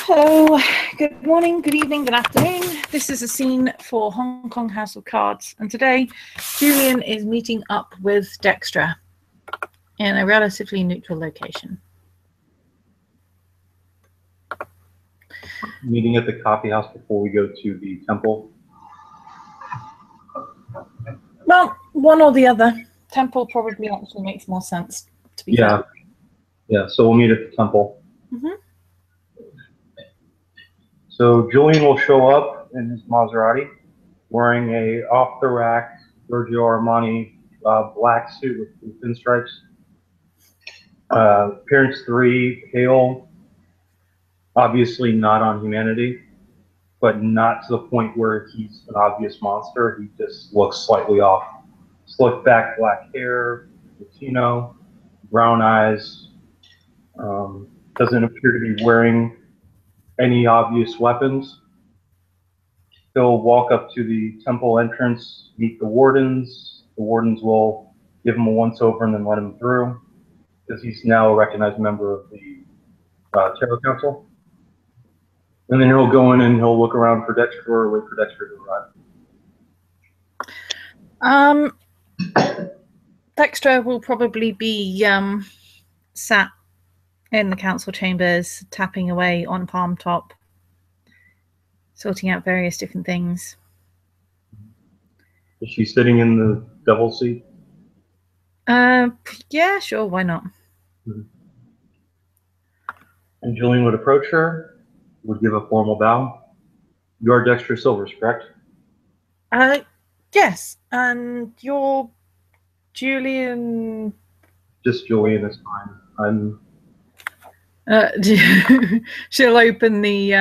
Hello, good morning, good evening, good afternoon. This is a scene for Hong Kong House of Cards, and today Julian is meeting up with Dexter in a relatively neutral location. Meeting at the coffee house before we go to the temple? Well, one or the other. Temple probably actually makes more sense, to be fair. Yeah, so we'll meet at the temple. Mm-hmm. So Julian will show up in his Maserati wearing a off-the-rack Giorgio Armani black suit with blue pinstripes. Appearance 3, pale, obviously not on humanity, but not to the point where he's an obvious monster. He just looks slightly off. Slick back black hair, Latino, brown eyes, doesn't appear to be wearing any obvious weapons. He'll walk up to the temple entrance, meet the wardens. The wardens will give him a once-over and then let him through, because he's now a recognized member of the Tarot Council. And then he'll go in and he'll look around for Dexter or wait for Dexter to arrive. Dexter will probably be sat in the council chambers, tapping away on Palm Top, sorting out various different things. Is she sitting in the double seat? Yeah, sure, why not? Mm-hmm. And Julian would approach her, would give a formal bow. You are Dexter Silvers, correct? Yes, and you're Julian. Just Julian is fine. She'll open the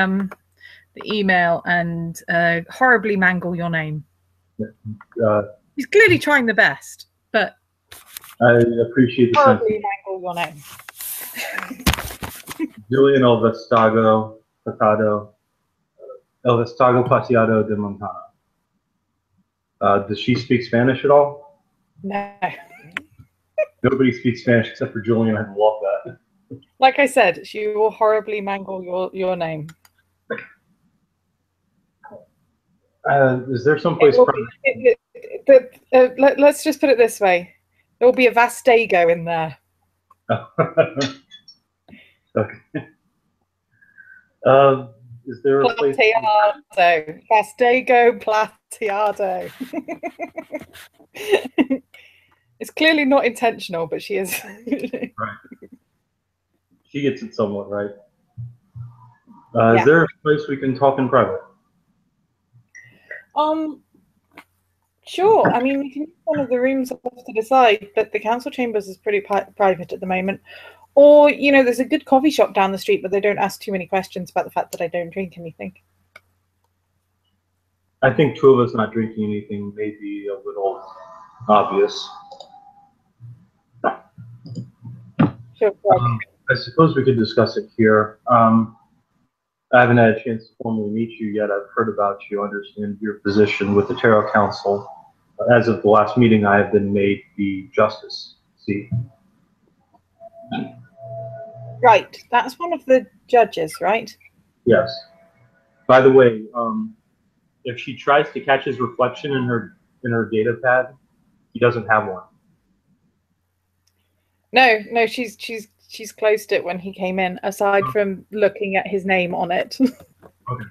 email and horribly mangle your name. He's clearly trying the best, but I appreciate the horribly mangle your name. Julian El Vestago Paseado de Montana. Does she speak Spanish at all? No. Nobody speaks Spanish except for Julian. I love that. Like I said, she will horribly mangle your name. Is there someplace? Let's just put it this way: there will be a Vastago in there. Okay. Is there a place? Plateado, Vastago Plateado. It's clearly not intentional, but she is. Right. She gets it somewhat right. Yeah. Is there a place we can talk in private? Sure. I mean, we can use one of the rooms off to the side, but the council chambers is pretty private at the moment. Or, you know, there's a good coffee shop down the street, but they don't ask too many questions about the fact that I don't drink anything. I think two of us not drinking anything may be a little obvious. Sure. I suppose we could discuss it here. I haven't had a chance to formally meet you yet. I've heard about you, understand your position with the Tarot Council. As of the last meeting, I have been made the justice seat. Right, that's one of the judges, right? Yes. By the way, if she tries to catch his reflection in her data pad, he doesn't have one. No, she's closed it when he came in, aside from looking at his name on it. Okay.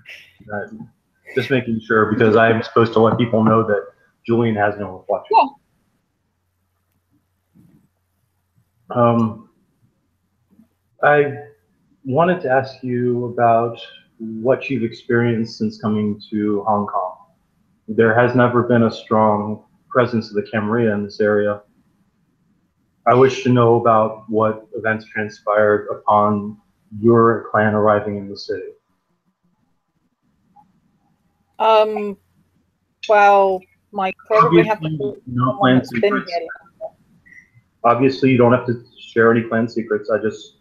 Just making sure, because I am supposed to let people know that Julian has no reflection. Yeah. I wanted to ask you about what you've experienced since coming to Hong Kong. There has never been a strong presence of the Camarilla in this area. I wish to know about what events transpired upon your clan arriving in the city. Well, Mike probably have to no clan secrets. Obviously, you don't have to share any clan secrets. I just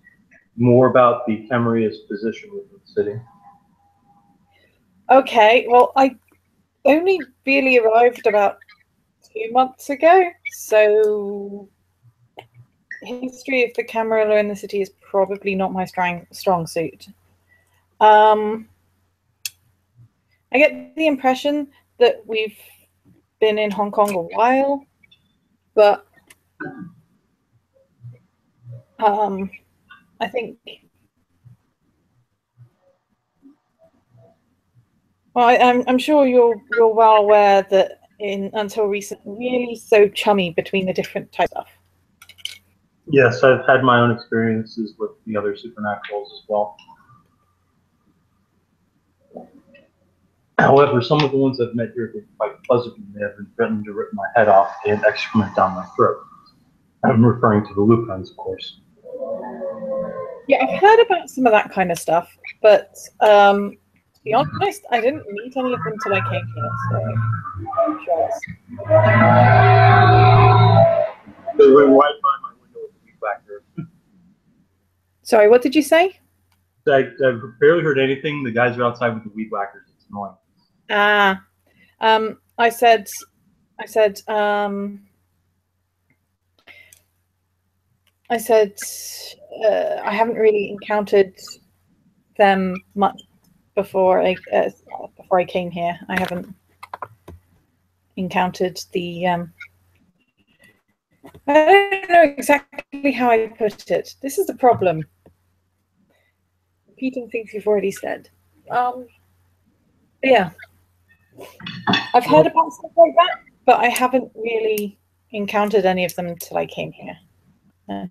more about the Camarilla's position within the city. Okay, well, I only really arrived about 2 months ago, so history of the Camarilla in the city is probably not my strong suit. I get the impression that we've been in Hong Kong a while, but I think, well, I'm sure you're well aware that until recently, really so chummy between the different types of stuff. Yes, I've had my own experiences with the other supernaturals as well. However, some of the ones I've met here have been quite pleasant, and they have been threatening to rip my head off and excrement down my throat. I'm referring to the lupines, of course. Yeah, I've heard about some of that kind of stuff, but to be honest, I didn't meet any of them until I came here, so I'm sure. They went right by my window with the weed whacker. Sorry, what did you say? I've barely heard anything. The guys are outside with the weed whackers. It's annoying. I said, I haven't really encountered them much before I came here. I haven't encountered the. I don't know exactly how I put it. This is the problem. Repeating things you've already said. Yeah, I've heard about stuff like that, but I haven't really encountered any of them until I came here.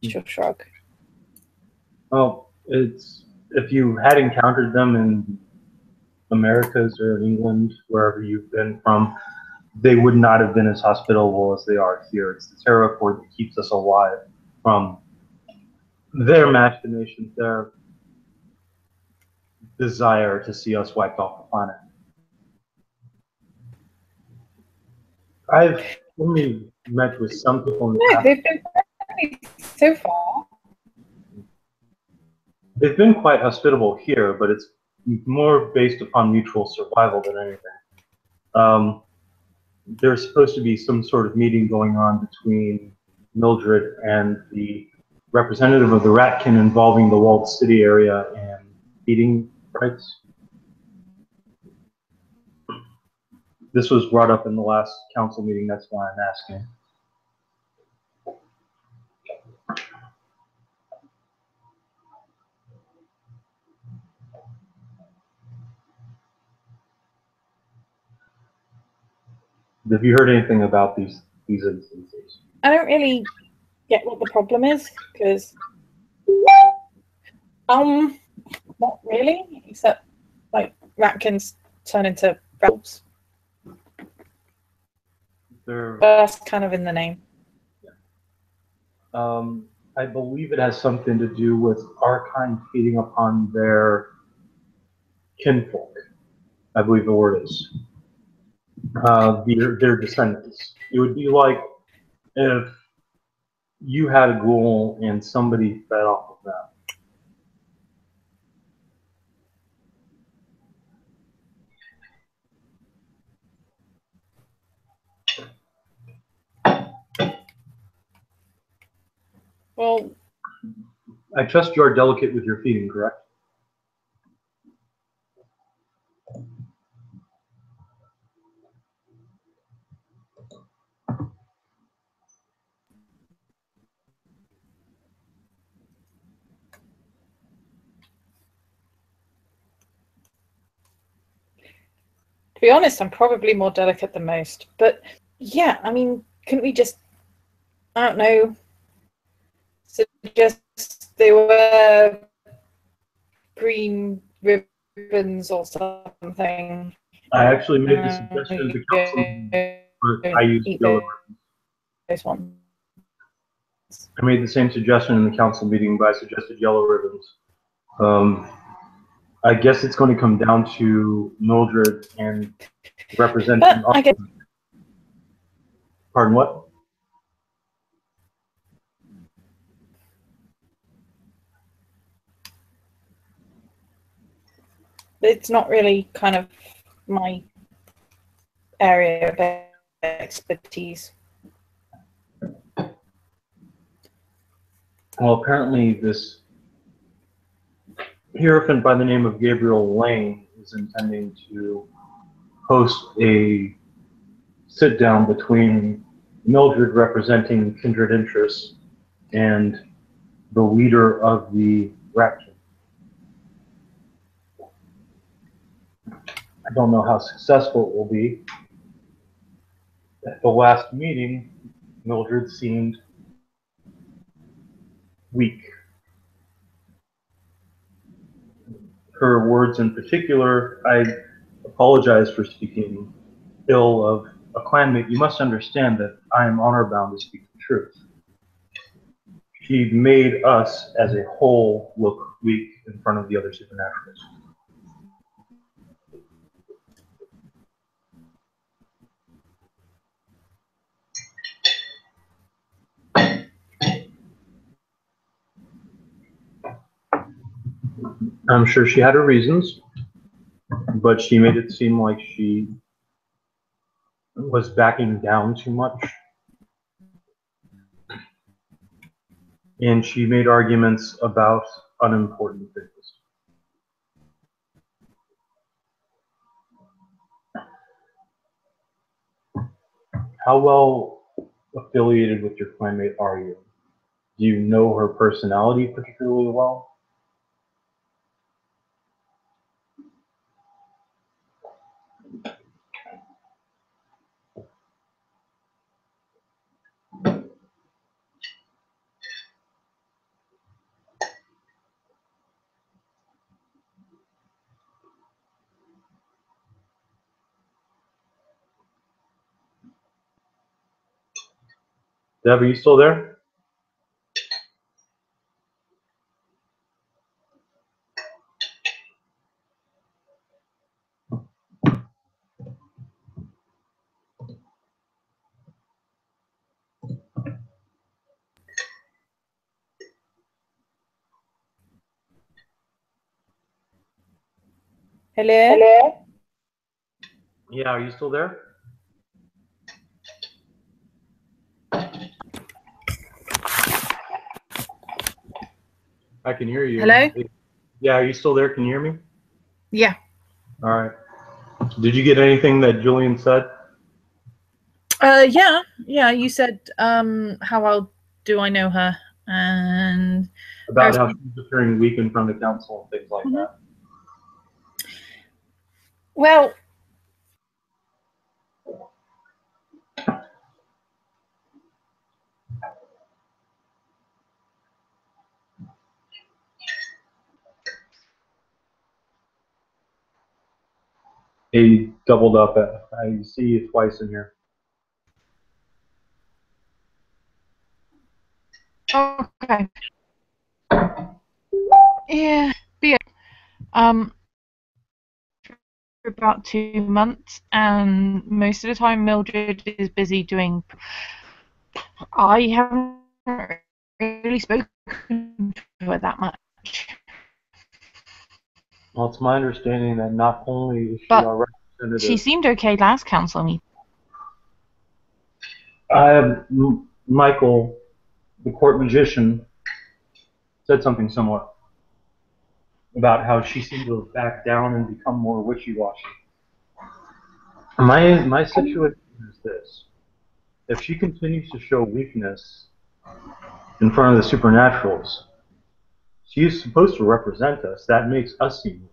She'll shrug. Well, it's if you had encountered them in Americas or in England, wherever you've been from, they would not have been as hospitable as they are here. It's the terror cord that keeps us alive from their machinations, their desire to see us wiped off the planet. I've only met with some people in the past. They've been friendly so far. They've been quite hospitable here, but it's more based upon mutual survival than anything. There's supposed to be some sort of meeting going on between Mildred and the representative of the Ratkin involving the walled city area and feeding rights. This was brought up in the last council meeting, that's why I'm asking. Have you heard anything about these instances? I don't really get what the problem is, because not really, except like ratkins turn into rebels. That's kind of in the name. I believe it has something to do with our kind feeding upon their kinfolk. I believe the word is their descendants. It would be like if you had a ghoul and somebody fed off of them. Well, I trust you are delicate with your feeding, correct? to be honest, I'm probably more delicate than most. But yeah, I mean, couldn't we just, I don't know, suggest they wear green ribbons or something? I actually made the suggestion at the council, but I used yellow ribbons. Those ones. I made the same suggestion in the council meeting, but I suggested yellow ribbons. I guess it's going to come down to Mildred and representing. I guess. Pardon what? It's not really kind of my area of expertise. Well, apparently this hierophant by the name of Gabriel Lane is intending to host a sit-down between Mildred representing Kindred interests and the leader of the Rapture. I don't know how successful it will be. At the last meeting, Mildred seemed weak. Her words in particular, I apologize for speaking ill of a clanmate. You must understand that I am honor bound to speak the truth. She made us as a whole look weak in front of the other supernaturals. I'm sure she had her reasons, but she made it seem like she was backing down too much. And she made arguments about unimportant things. How well affiliated with your clanmate are you? Do you know her personality particularly well? Deb, are you still there? Hello? Yeah, are you still there? I can hear you. Hello? Yeah, are you still there? Can you hear me? Yeah. All right. Did you get anything that Julian said? Yeah. You said, how well do I know her? And About how she's appearing weak in front of council and things like that. Well, He doubled up. I see you twice in here. okay. Yeah. For about 2 months, and most of the time Mildred is busy doing. I haven't really spoken to her that much. Well, it's my understanding that not only is she But our representative. she seemed okay last council meeting. Michael, the court magician, said something similar about how she seemed to have backed down and become more wishy-washy. My situation is this. If she continues to show weakness in front of the supernaturals, she is supposed to represent us. That makes us seem weak.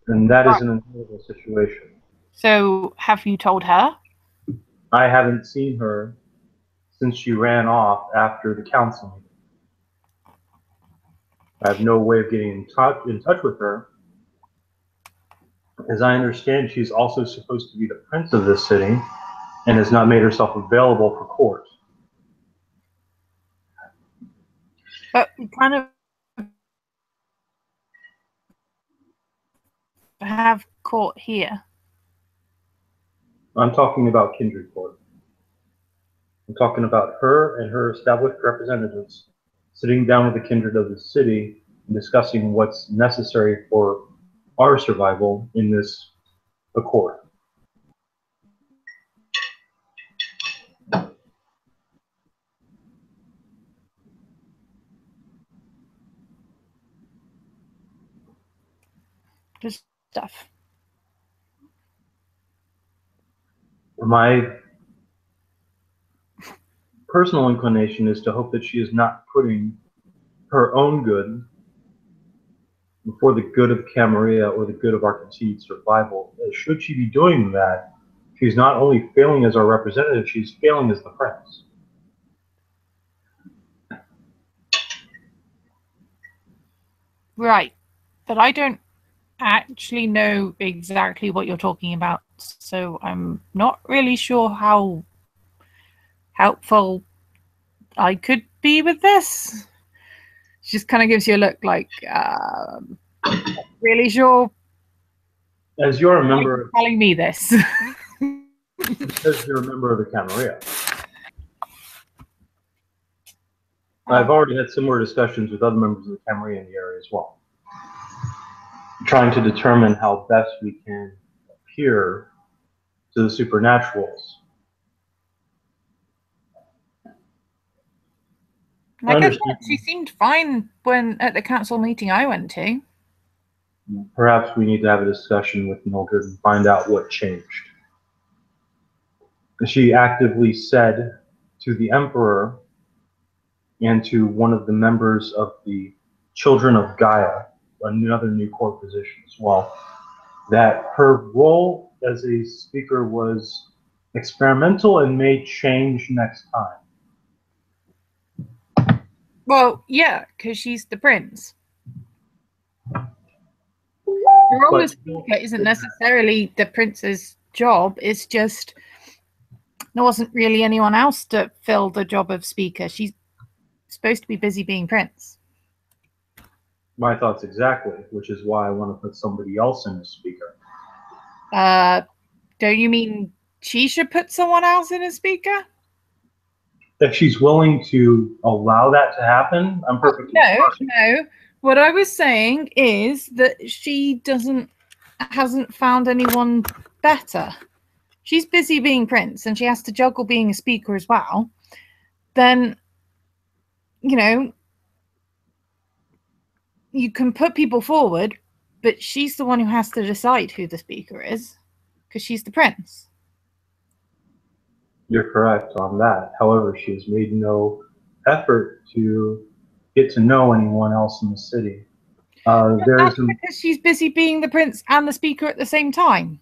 And that is an untenable situation. So, have you told her? I haven't seen her since she ran off after the council meeting. I have no way of getting in touch with her. As I understand, she's also supposed to be the prince of this city and has not made herself available for court. But we kind of have court here. I'm talking about Kindred Court. I'm talking about her and her established representatives sitting down with the kindred of the city and discussing what's necessary for our survival in this accord. Just stuff. My personal inclination is to hope that she is not putting her own good before the good of Camarilla or the good of our continued survival. Should she be doing that, she's not only failing as our representative, she's failing as the prince. Right. But I don't actually know exactly what you're talking about, so I'm not really sure how helpful I could be with this. She just kind of gives you a look like, really sure. As you're a member of, telling me this. as you're a member of the Camarilla. I've already had similar discussions with other members of the Camarilla in the area as well, trying to determine how best we can appear to the supernaturals. Like I said, she seemed fine when at the council meeting I went to. Perhaps we need to have a discussion with Mildred and find out what changed. She actively said to the Emperor and to one of the members of the Children of Gaia, another new court position as well, that her role as a speaker was experimental and may change next time. Well, yeah, because she's the prince. The role as speaker isn't necessarily the prince's job. It's just there wasn't really anyone else to fill the job of speaker. She's supposed to be busy being prince. My thoughts exactly, which is why I want to put somebody else in as speaker. Don't you mean she should put someone else in as speaker? If she's willing to allow that to happen, I'm perfectly No. What I was saying is that she hasn't found anyone better. She's busy being prince and she has to juggle being a speaker as well. Then, you know, you can put people forward, but she's the one who has to decide who the speaker is because she's the prince. You're correct on that. However, she has made no effort to get to know anyone else in the city. That's because she's busy being the prince and the speaker at the same time.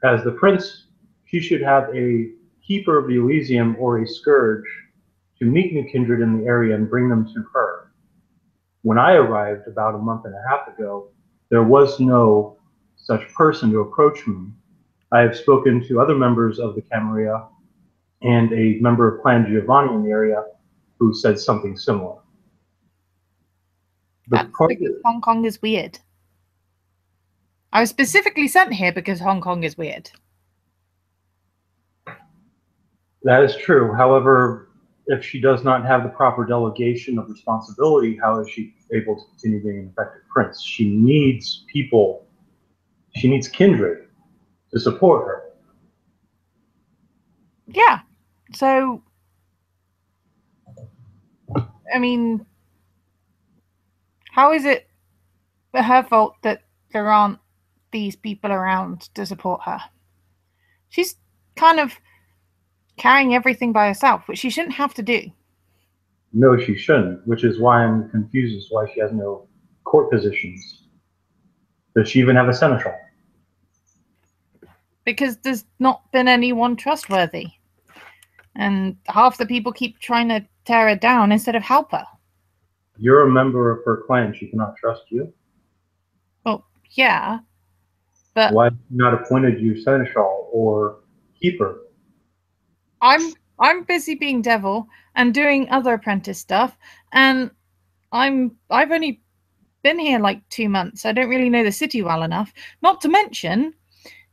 As the prince, she should have a keeper of the Elysium or a scourge to meet new kindred in the area and bring them to her. When I arrived about a month and a half ago, there was no such person to approach me. I have spoken to other members of the Camarilla and a member of Clan Giovanni in the area who said something similar. That's because Hong Kong is weird. I was specifically sent here because Hong Kong is weird. That is true. However, if she does not have the proper delegation of responsibility, how is she able to continue being an effective prince? She needs people. She needs kindred to support her. Yeah. So, I mean, how is it her fault that there aren't these people around to support her? She's kind of carrying everything by herself, which she shouldn't have to do. No, she shouldn't, which is why I'm confused as to why she has no court positions. Does she even have a seneschal? Because there's not been anyone trustworthy. And half the people keep trying to tear her down instead of help her. You're a member of her clan. She cannot trust you. Well, yeah. But why not appointed you seneschal or keeper? I'm busy being devil and doing other apprentice stuff, and I've only been here like 2 months. I don't really know the city well enough. Not to mention,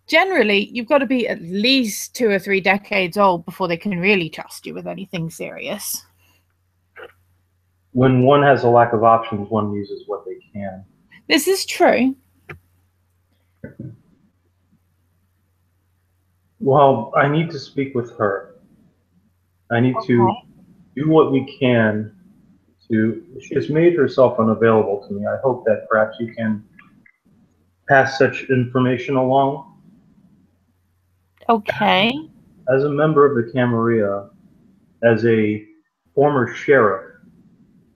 generally, you've got to be at least 2 or 3 decades old before they can really trust you with anything serious. When one has a lack of options, one uses what they can. This is true. Well, I need to speak with her. I need to do what we can She has made herself unavailable to me. I hope that perhaps you can pass such information along. Okay. As a member of the Camarilla, as a former sheriff,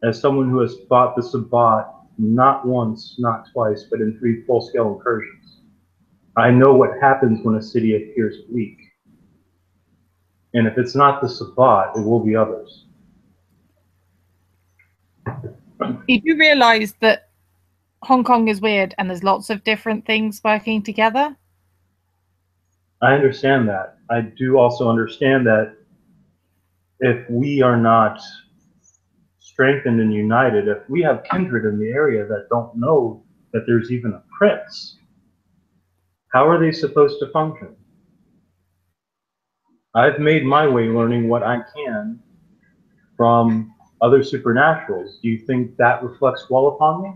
as someone who has fought the Sabbat not once, not twice, but in 3 full-scale incursions, I know what happens when a city appears weak. And if it's not the Sabbat, it will be others. You do realize that Hong Kong is weird and there's lots of different things working together? I understand that. I do also understand that if we are not strengthened and united, if we have kindred in the area that don't know that there's even a prince, how are they supposed to function? I've made my way learning what I can from other supernaturals. Do you think that reflects well upon me?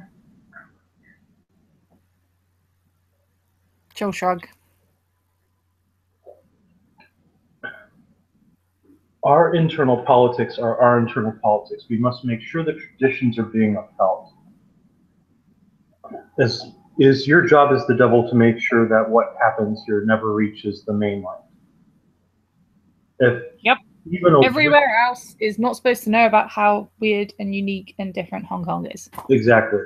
She'll shrug. Our internal politics are our internal politics. We must make sure the traditions are being upheld. Is your job as the devil to make sure that what happens here never reaches the mainland? If Yep. even everywhere else is not supposed to know about how weird and unique and different Hong Kong is. Exactly.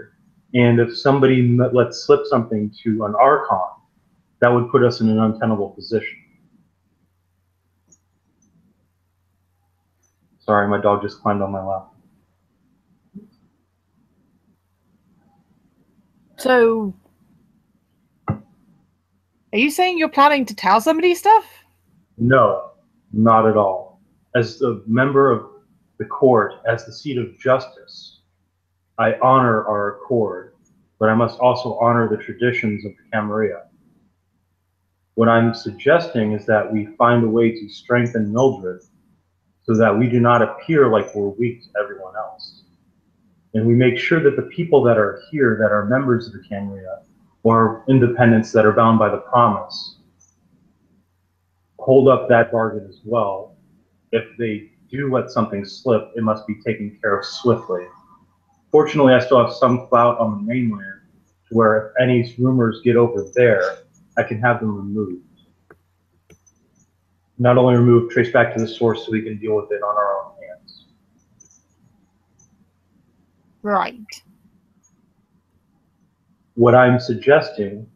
And if somebody lets slip something to an archon, that would put us in an untenable position. Sorry, my dog just climbed on my lap. So, are you saying you're planning to tell somebody stuff? No, not at all. As a member of the court, as the seat of justice, I honor our accord, but I must also honor the traditions of the Camarilla. What I'm suggesting is that we find a way to strengthen Mildred so that we do not appear like we're weak to everyone else. And we make sure that the people that are here, that are members of the Camarilla, or independents that are bound by the promise, hold up that bargain as well. If they do let something slip, it must be taken care of swiftly. Fortunately, I still have some clout on the mainland, where if any rumors get over there, I can have them removed. Not only removed, traced back to the source so we can deal with it on our own hands. Right. What I'm suggesting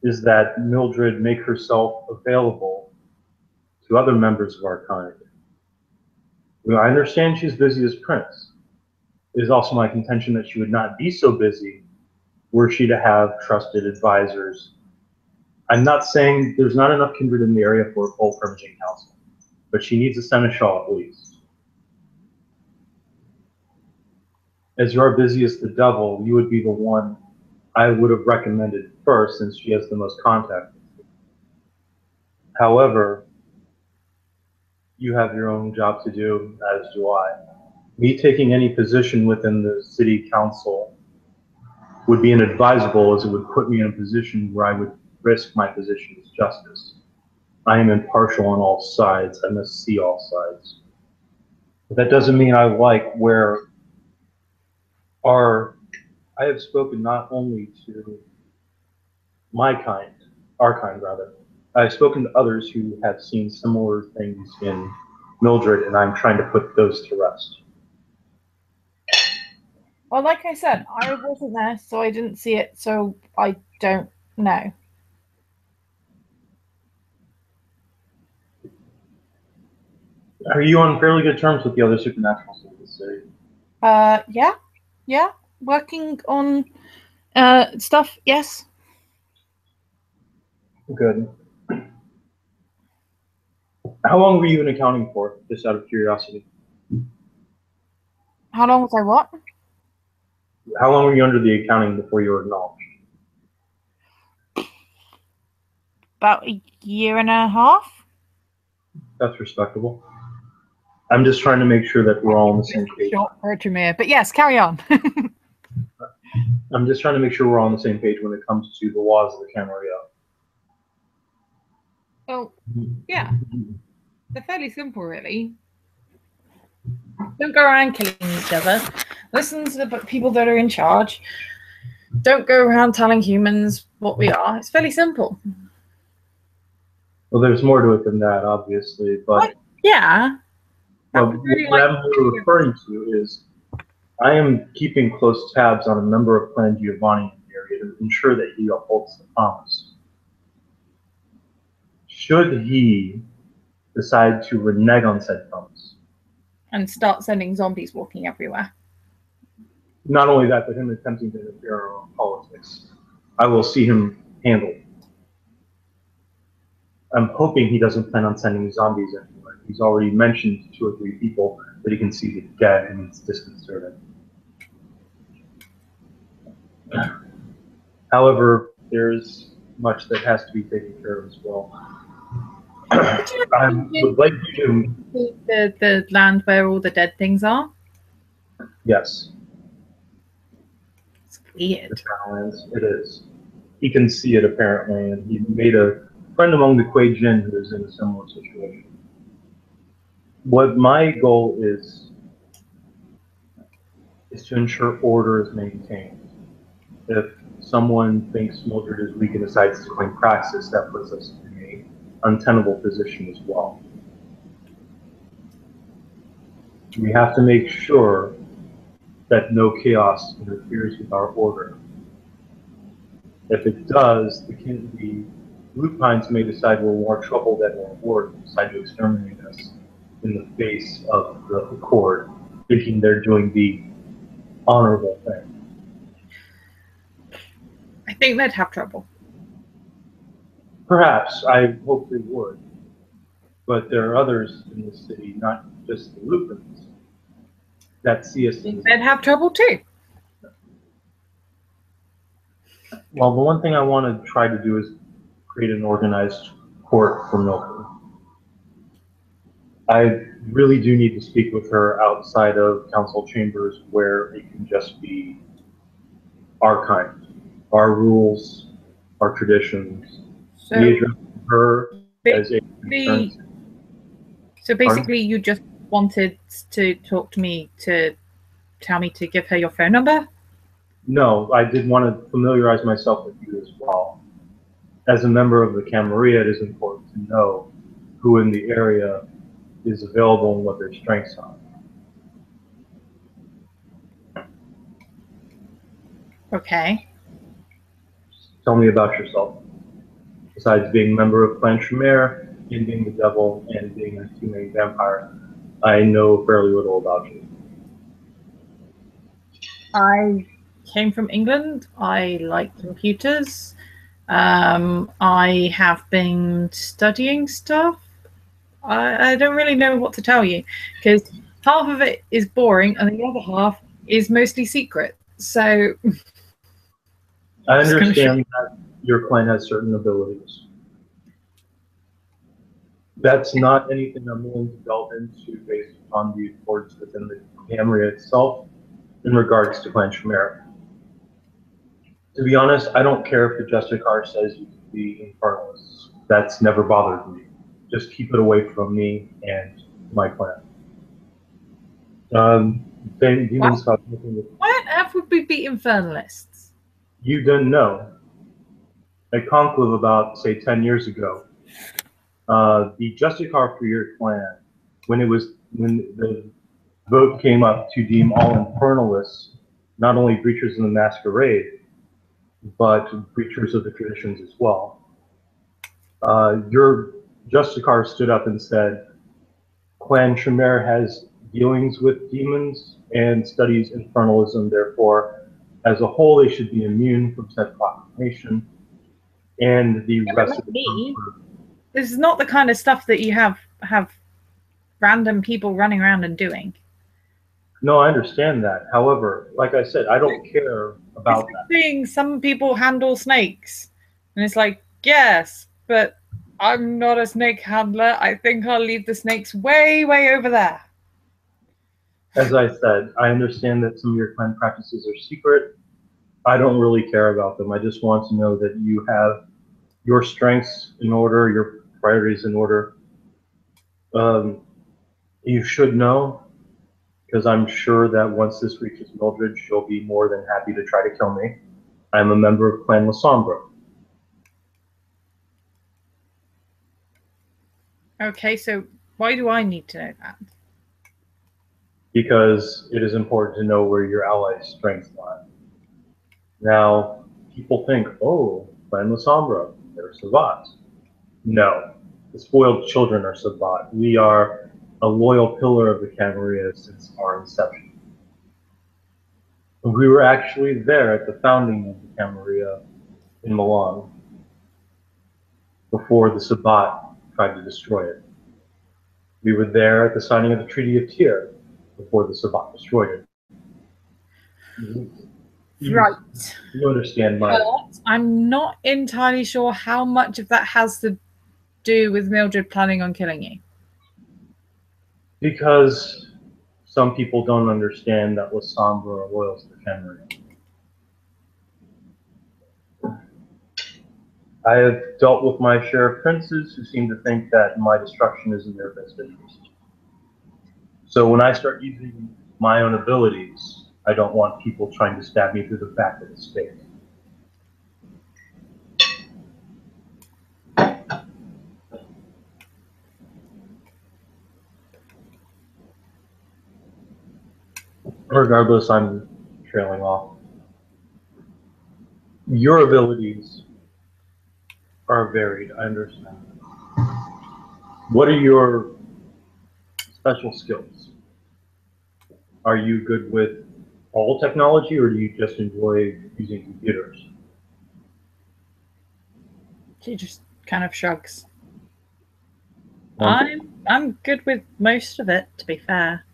is that Mildred make herself available to other members of our kind. I understand she's busy as Prince. It is also my contention that she would not be so busy were she to have trusted advisors. I'm not saying there's not enough kindred in the area for a full Primaging Council, but she needs a seneschal at least. As you're busy as the devil, you would be the one I would have recommended first since she has the most contact. However, you have your own job to do, as do I. Me taking any position within the city council would be inadvisable, as it would put me in a position where I would risk my position as justice. I am impartial on all sides. I must see all sides. But that doesn't mean I like where I have spoken not only to my kind, our kind rather. I've spoken to others who have seen similar things in Mildred, and I'm trying to put those to rest. Well, like I said, I wasn't there, so I didn't see it, so I don't know. Are you on fairly good terms with the other supernaturals in the city? Yeah. Working on stuff, yes. Good. How long were you in accounting for, just out of curiosity? How long was I what? How long were you under the accounting before you were acknowledged? About a year and a half. That's respectable. I'm just trying to make sure that we're all on the same page. Short for a Tremere, but yes, carry on. I'm just trying to make sure we're all on the same page when it comes to the laws of the Camarilla. Oh, yeah. They're fairly simple, really. Don't go around killing each other. Listen to the people that are in charge. Don't go around telling humans what we are. It's fairly simple. Well, there's more to it than that, obviously, but What? Yeah. what I'm referring to is I am keeping close tabs on a member of Clan Giovanni in the area to ensure that he upholds the promise. Should he decide to renege on said promise, and start sending zombies walking everywhere. not only that, but him attempting to interfere in our own politics, I will see him handled. I'm hoping he doesn't plan on sending zombies anywhere. He's already mentioned 2 or 3 people that he can see dead, and it's disconcerting. However, there's much that has to be taken care of as well. I would like you to... The land where all the dead things are? Yes. It's weird. It is. He can see it, apparently, and he made a friend among the Kuei Jin who is in a similar situation. What my goal is to ensure order is maintained. If someone thinks Mildred is weak and decides to claim praxis, that puts us in an untenable position as well. We have to make sure that no chaos interferes with our order. If it does, the Lupines may decide we're more trouble than we're reward and decide to exterminate us in the face of the Accord, thinking they're doing the honorable thing. I think they'd have trouble. Perhaps. I hope they would. But there are others in the city, not just the Lupins, that see us. They'd have trouble too. Well, the one thing I want to try to do is create an organized court for Mildred. I really do need to speak with her outside of council chambers where it can just be our kind, our rules, our traditions. So we address her as a So basically you just wanted to talk to me to tell me to give her your phone number? No, I did want to familiarize myself with you as well. As a member of the Camarilla, it is important to know who in the area is available and what their strengths are. Okay. Tell me about yourself. Besides being a member of Clan Tremere, and being the devil, and being a human vampire, I know fairly little about you. I came from England. I like computers. I have been studying stuff. I don't really know what to tell you because half of it is boring and the other half is mostly secret. So I understand that your clan has certain abilities. That's not anything I'm willing to delve into based upon the accords within the Camarilla itself in regards to Clan Tremere. To be honest, I don't care if the Justicar says you can be infernalists. That's never bothered me. Just keep it away from me and my clan. Demons have nothing to... Why on earth would we be infernalists? You didn't know. At Conclave about, say, 10 years ago, the Justicar for your clan, when the vote came up to deem all infernalists not only breachers of the masquerade, but breachers of the traditions as well. Your Justicar stood up and said, Clan Tremere has dealings with demons and studies infernalism, therefore, as a whole, they should be immune from said proclamation. And the rest of the this is not the kind of stuff that you have random people running around and doing. No, I understand that. However, like I said, I don't care about that. Thing, some people handle snakes. And it's like, yes, but I'm not a snake handler. I think I'll leave the snakes way, way over there. As I said, I understand that some of your clan practices are secret. I don't really care about them. I just want to know that you have your strengths in order, your priorities in order. You should know because I'm sure that once this reaches Mildred, she'll be more than happy to try to kill me. I'm a member of Clan Lasombra. Okay, so why do I need to know that? Because it is important to know where your allies' strengths lie. Now, people think, oh, Clan Lasombra, they're Savat. No, the spoiled children are Savat. We are a loyal pillar of the Camarilla since our inception. We were actually there at the founding of the Camarilla in Milan before the Sabat tried to destroy it. We were there at the signing of the Treaty of Tyr before the Sabat destroyed it. Right. You understand my... But I'm not entirely sure how much of that has to do with Mildred planning on killing you. Because some people don't understand that Lasombra are loyal to the Camarilla. I have dealt with my share of princes who seem to think that my destruction is in their best interest. So when I start using my own abilities, I don't want people trying to stab me through the back of the stake. Regardless, I'm trailing off. Your abilities are varied, I understand. What are your special skills? Are you good with all technology, or do you just enjoy using computers? She just kind of shrugs. I'm good with most of it, to be fair.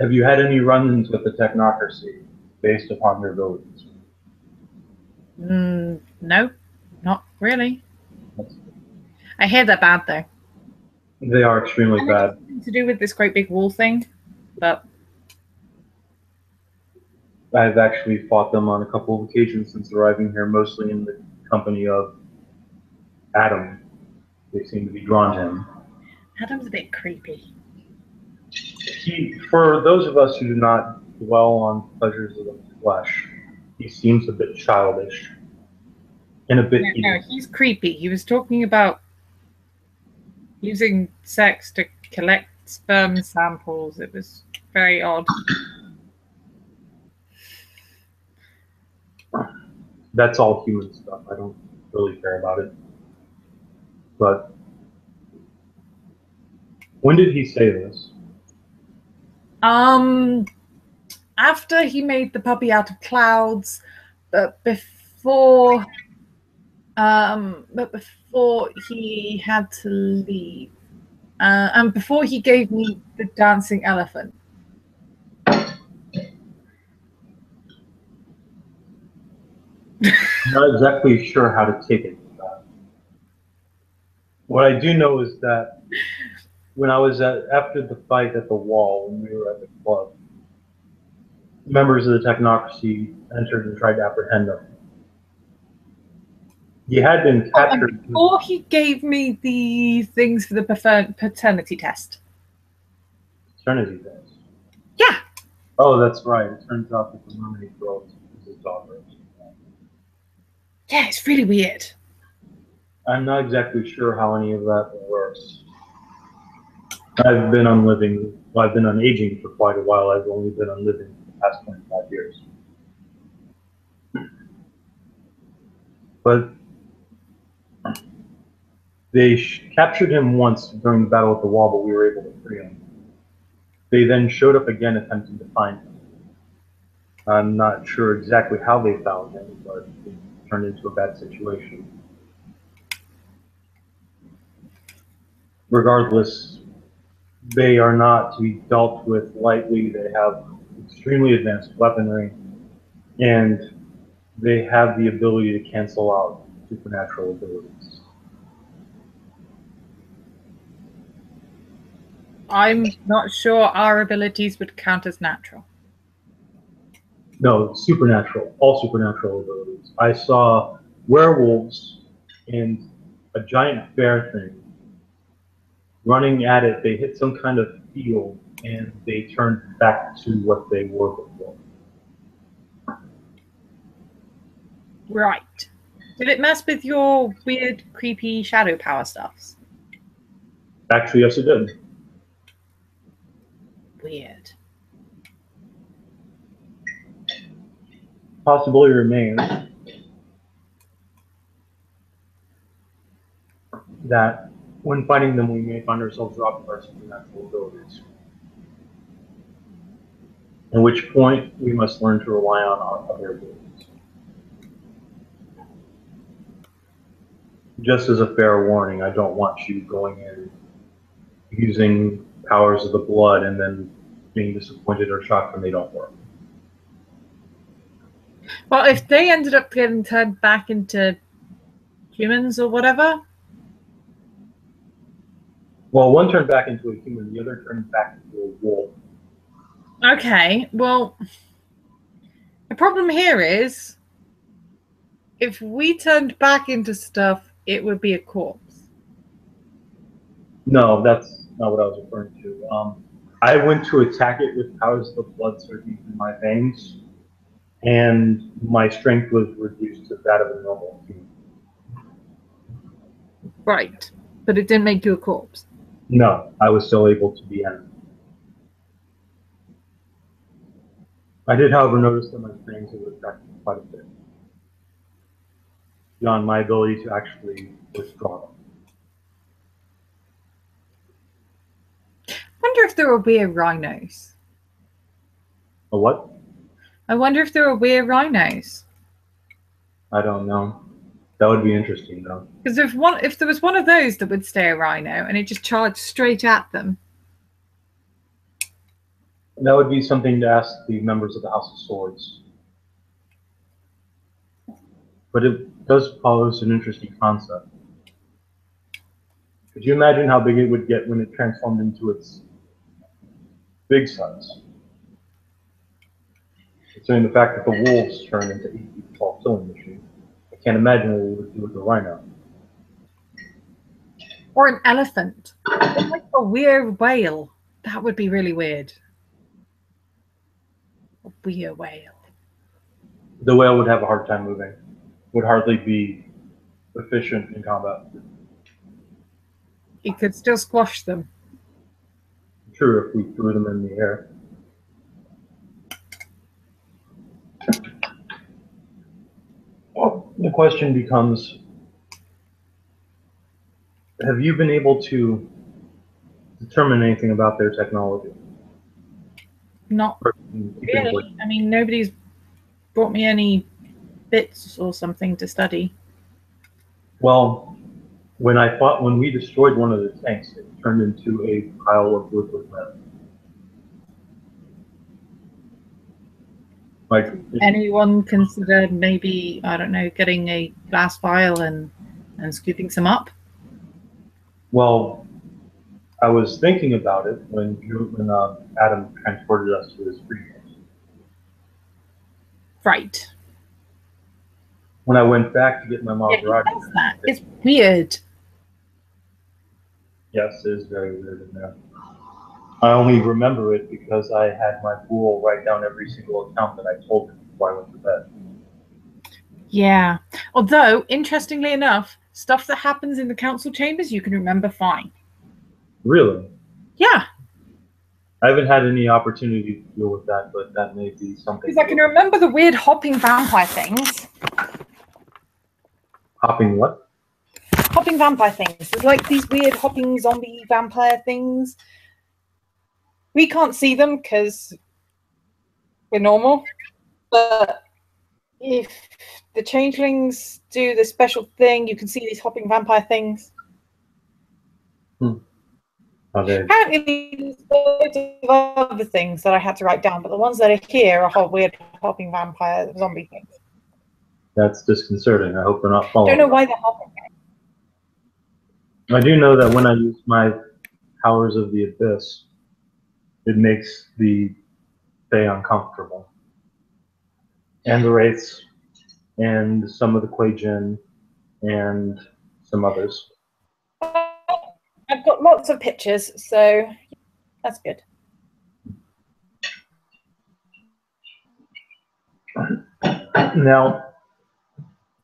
Have you had any run-ins with the technocracy based upon your abilities? No, not really. I hear they're bad though. They are extremely bad. Nothing to do with this great big wall thing, but I've actually fought them on a couple of occasions since arriving here, mostly in the company of Adam. They seem to be drawn to him. Adam's a bit creepy. For those of us who do not dwell on pleasures of the flesh, he seems a bit childish and a bit evil. No, he's creepy. He was talking about using sex to collect sperm samples. It was very odd. That's all human stuff. I don't really care about it. But when did he say this? After he made the puppy out of clouds, but before he had to leave, and before he gave me the dancing elephant. I'm not exactly sure how to take it. What I do know is that when I was after the fight at the wall, when we were at the club, members of the technocracy entered and tried to apprehend him. He had been captured. Before he gave me the things for the paternity test. Paternity test? Yeah. Oh, that's right. It turns out that the mermaid girl is his daughter. Yeah, it's really weird. I'm not exactly sure how any of that works. I've been on aging for quite a while. I've only been on living for the past 25 years. But they captured him once during the battle at the wall, but we were able to free him. They then showed up again attempting to find him. I'm not sure exactly how they found him, but it turned into a bad situation. Regardless, they are not to be dealt with lightly. They have extremely advanced weaponry, and they have the ability to cancel out supernatural abilities. I'm not sure our abilities would count as natural. No, supernatural. All supernatural abilities. I saw werewolves and a giant bear thing running at it. They hit some kind of field and they turned back to what they were before. Right. Did it mess with your weird, creepy shadow power stuffs? Actually, yes, it did. Weird. Possibility remains that when fighting them, we may find ourselves robbing our supernatural abilities. At which point, we must learn to rely on our other abilities. Just as a fair warning, I don't want you going in using powers of the blood and then being disappointed or shocked when they don't work. Well, if they ended up getting turned back into humans or whatever. Well, one turned back into a human, the other turned back into a wolf. Okay, well, the problem here is if we turned back into stuff, it would be a corpse. No, that's not what I was referring to. I went to attack it with powers of the blood surging through my veins, and my strength was reduced to that of a normal human. Right, but it didn't make you a corpse. No, I was still able to be animated. I did, however, notice that my strength was affected quite a bit, beyond my ability to actually withdraw them. I wonder if there were weird rhinos. A what? I wonder if there were weird rhinos. I don't know. That would be interesting, though. Because if there was one of those that would stay a rhino and it just charged straight at them. That would be something to ask the members of the House of Swords. But it does pose an interesting concept. Could you imagine how big it would get when it transformed into its big size? Considering the fact that the wolves turn into 8 feet tall killing machine, I can't imagine what we would do with a rhino. Or an elephant. Or like a weird whale. That would be really weird. A weird whale. The whale would have a hard time moving. Would hardly be efficient in combat. You could still squash them. True, if we threw them in the air. Well, the question becomes, have you been able to determine anything about their technology? Not really. I mean, nobody's brought me any bits or something to study. Well, when we destroyed one of the tanks, it turned into a pile of liquid metal. Like, anyone considered maybe, I don't know, getting a glass vial and scooping some up? Well, I was thinking about it when Adam transported us to his greenhouse. Right. When I went back to get my mom's rod. That. It's weird. Yes, it is very weird in there. I only remember it because I had my fool write down every single account that I told him before I went to bed. Yeah. Although, interestingly enough, stuff that happens in the council chambers you can remember fine. Really? Yeah. I haven't had any opportunity to deal with that, but that may be something. Because I can remember the weird hopping vampire things. Hopping what? Hopping vampire things. There's like these weird hopping zombie vampire things. We can't see them because we're normal. But if the changelings do the special thing, you can see these hopping vampire things. Apparently, there's loads of other things that I had to write down, but the ones that are here are weird hopping vampire zombie things. That's disconcerting. I hope they're not following. I don't know why they're hopping. I do know that when I use my powers of the abyss, it makes the Fae uncomfortable. And the Wraiths, and some of the Quajin, and some others. I've got lots of pictures, so that's good. Now,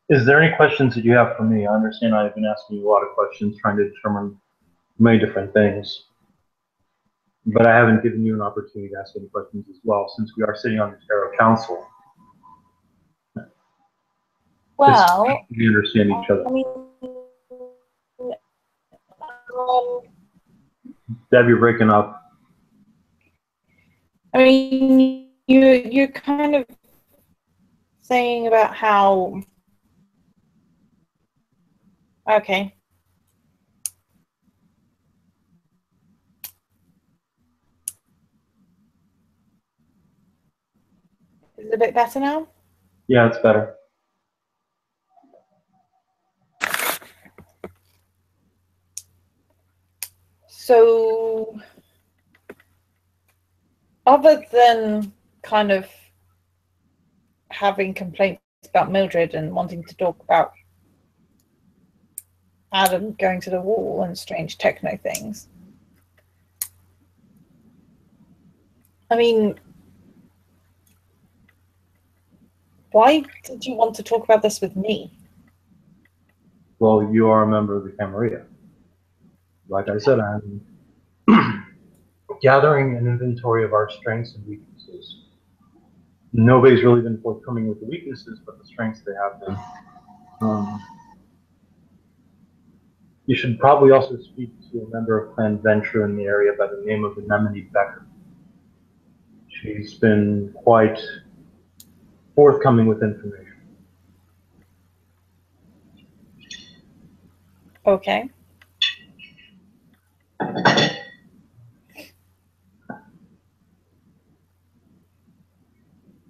is there any questions that you have for me? I understand I've been asking you a lot of questions, trying to determine many different things, but I haven't given you an opportunity to ask any questions as well, since we are sitting on the Tarot Council. Well, we understand each other. I mean, Deb, you're breaking up. I mean, you're kind of saying about how. Okay. Is it a bit better now? Yeah, it's better. So, other than kind of having complaints about Mildred and wanting to talk about Adam going to the wall and strange techno things, I mean, why did you want to talk about this with me? Well, you are a member of the Camarilla. Like I said, I'm gathering an inventory of our strengths and weaknesses. Nobody's really been forthcoming with the weaknesses, but the strengths they have been. You should probably also speak to a member of Clan Venture in the area by the name of Anemone Becker. She's been quite forthcoming with information. Okay.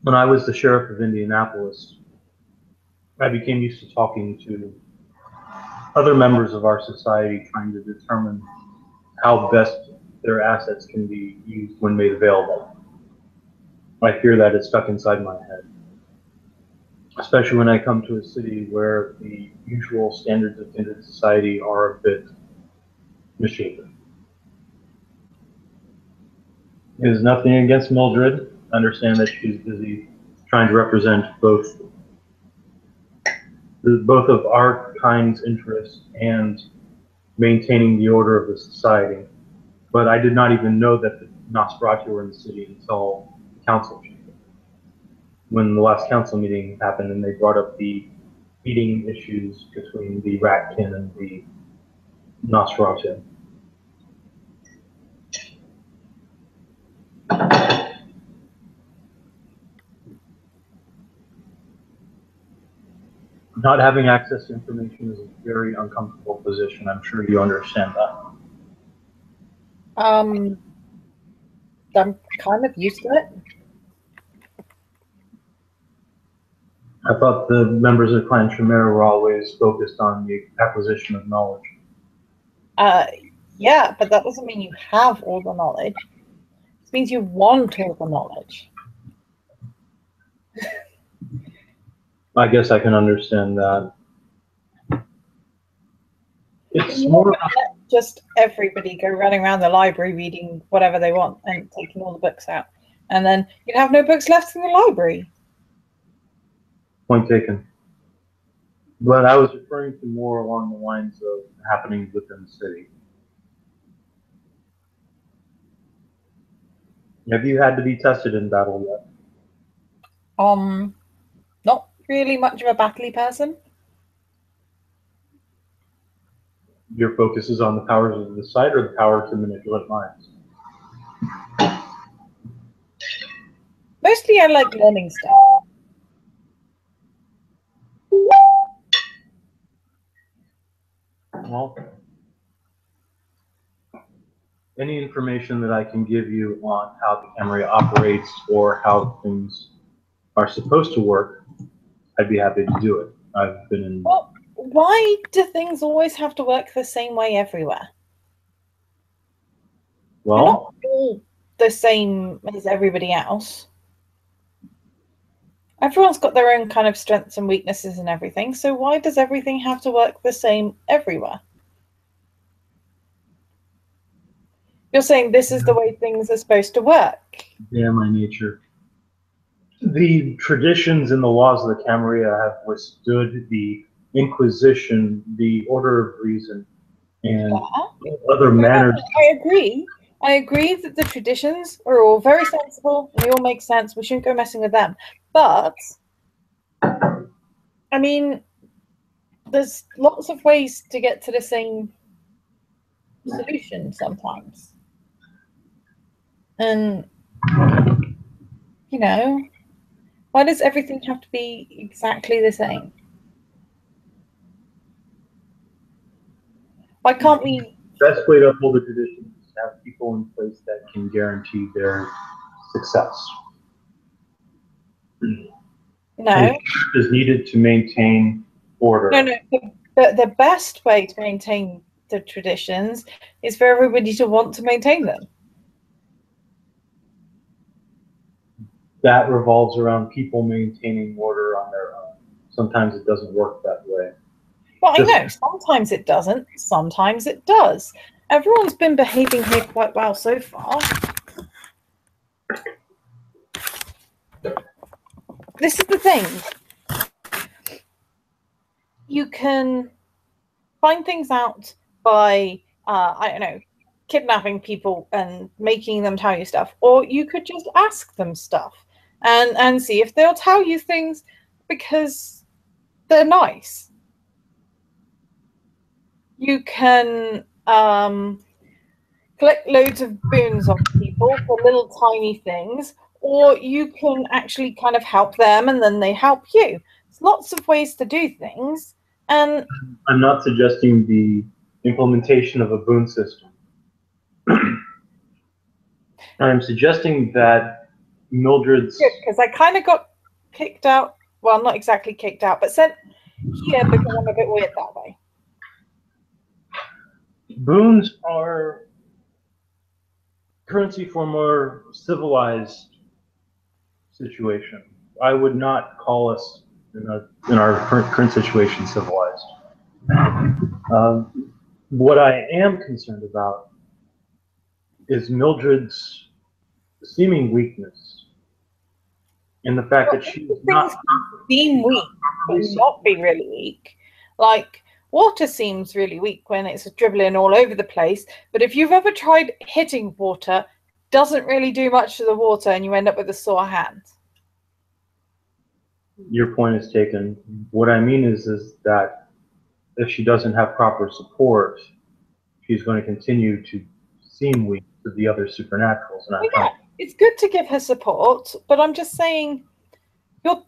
When I was the sheriff of Indianapolis, I became used to talking to other members of our society, trying to determine how best their assets can be used when made available. I fear that it's stuck inside my head, especially when I come to a city where the usual standards of Kindred society are a bit misshapen. It is nothing against Mildred. I understand that she's busy trying to represent both of our kind's interests and maintaining the order of the society. But I did not even know that the Nosferatu were in the city until the council chamber. When the last council meeting happened and they brought up the feeding issues between the Ratkin and the Nosferatu. Not having access to information is a very uncomfortable position. I'm sure you understand that. I'm kind of used to it. I thought the members of Clan Chimera were always focused on the acquisition of knowledge. Yeah, but that doesn't mean you have all the knowledge. It means you want all the knowledge. I guess I can understand that. It's You more let just everybody go running around the library reading whatever they want and taking all the books out. And then you'd have no books left in the library. point taken. But I was referring to more along the lines of happenings within the city. Have you had to be tested in battle yet? Not really much of a battley person. Your focus is on the powers of the sight or the power to manipulate minds? Mostly I like learning stuff. Well, any information that I can give you on how the camera operates or how things are supposed to work, I'd be happy to do it. I've been in... Well, why do things always have to work the same way everywhere? Well, they're not all the same as everybody else. Everyone's got their own kind of strengths and weaknesses and everything, so why does everything have to work the same everywhere? You're saying this is the way things are supposed to work. yeah, my nature. The traditions and the laws of the Camarilla have withstood the Inquisition, the Order of Reason, and other manners. I agree. I agree that the traditions are all very sensible and they all make sense. We shouldn't go messing with them. But, I mean, there's lots of ways to get to the same solution sometimes. And, you know, why does everything have to be exactly the same? Why can't we? Best way to uphold the tradition is to have people in place that can guarantee their success. No. Is needed to maintain order. No. The best way to maintain the traditions is for everybody to want to maintain them. That revolves around people maintaining order on their own. Sometimes it doesn't work that way. Well, I know. Sometimes it doesn't. Sometimes it does. Everyone's been behaving here quite well so far. This is the thing. You can find things out by, I don't know, kidnapping people and making them tell you stuff. Or you could just ask them stuff and see if they'll tell you things because they're nice. You can collect loads of boons off people for little tiny things, or you can actually kind of help them and then they help you. There's lots of ways to do things. And I'm not suggesting the implementation of a boon system. I'm suggesting that Mildred's... Because I kind of got kicked out. Well, not exactly kicked out, but sent here because I'm a bit weird that way. Boons are currency for a more civilized situation. I would not call us in our current situation civilized. What I am concerned about is Mildred's seeming weakness in the fact that she's not seem weak, but not be really weak. Like water seems really weak when it's dribbling all over the place, but if you've ever tried hitting water, it doesn't really do much to the water and you end up with a sore hand. Your point is taken. What I mean is that if she doesn't have proper support, she's going to continue to seem weak to the other supernaturals. And it's good to give her support, but I'm just saying,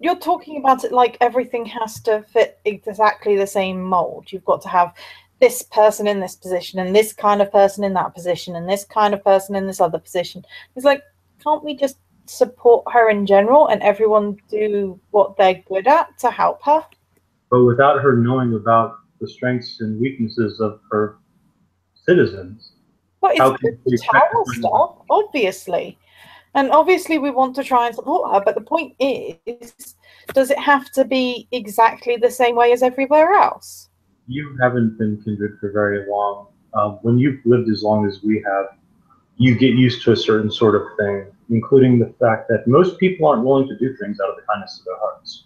you're talking about it like everything has to fit exactly the same mold. You've got to have this person in this position and this kind of person in that position and this kind of person in this other position. It's like, can't we just support her in general and everyone do what they're good at to help her? But without her knowing about the strengths and weaknesses of her citizens, well, it's good to tell her stuff, obviously. And obviously we want to try and support her, but the point is, does it have to be exactly the same way as everywhere else? You haven't been Kindred for very long. When you've lived as long as we have, you get used to a certain sort of thing, including the fact that most people aren't willing to do things out of the kindness of their hearts.